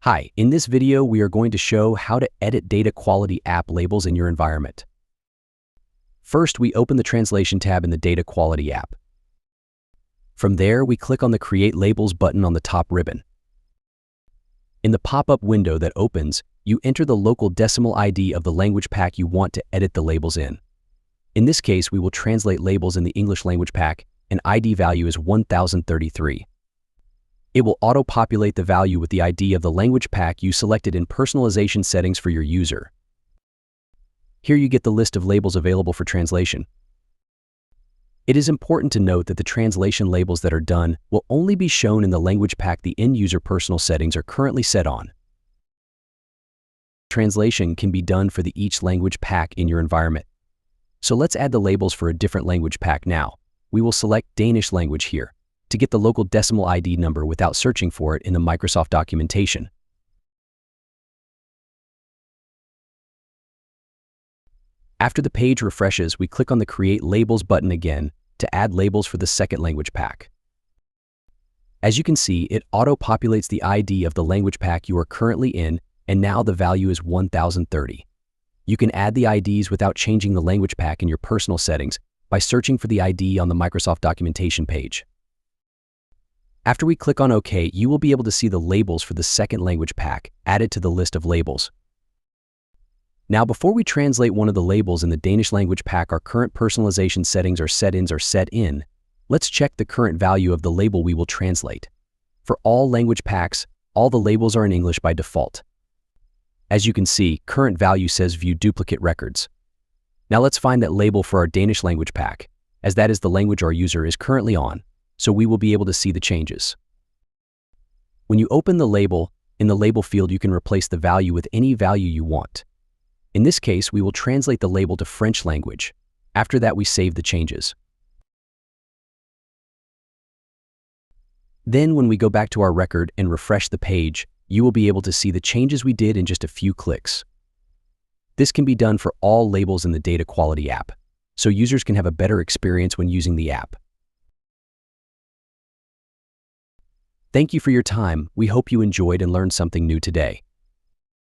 Hi, in this video we are going to show how to edit data quality app labels in your environment. First, we open the Translation tab in the Data Quality app. From there, we click on the Create Labels button on the top ribbon. In the pop-up window that opens, you enter the local decimal ID of the language pack you want to edit the labels in. In this case, we will translate labels in the English language pack, and ID value is 1033. It will auto-populate the value with the ID of the language pack you selected in personalization settings for your user. Here you get the list of labels available for translation. It is important to note that the translation labels that are done will only be shown in the language pack the end-user personal settings are currently set on. Translation can be done for each language pack in your environment. So let's add the labels for a different language pack now. We will select Danish language here to get the local decimal ID number without searching for it in the Microsoft documentation. After the page refreshes, we click on the Create Labels button again to add labels for the second language pack. As you can see, it auto-populates the ID of the language pack you are currently in, and now the value is 1030. You can add the IDs without changing the language pack in your personal settings by searching for the ID on the Microsoft documentation page. After we click on OK, you will be able to see the labels for the second language pack added to the list of labels. Now, before we translate one of the labels in the Danish language pack our current personalization settings or settings are set in, let's check the current value of the label we will translate. For all language packs, all the labels are in English by default. As you can see, current value says View Duplicate Records. Now let's find that label for our Danish language pack, as that is the language our user is currently on, so we will be able to see the changes. When you open the label, in the label field you can replace the value with any value you want. In this case, we will translate the label to French language. After that, we save the changes. Then when we go back to our record and refresh the page, you will be able to see the changes we did in just a few clicks. This can be done for all labels in the Data Quality app, so users can have a better experience when using the app. Thank you for your time. We hope you enjoyed and learned something new today.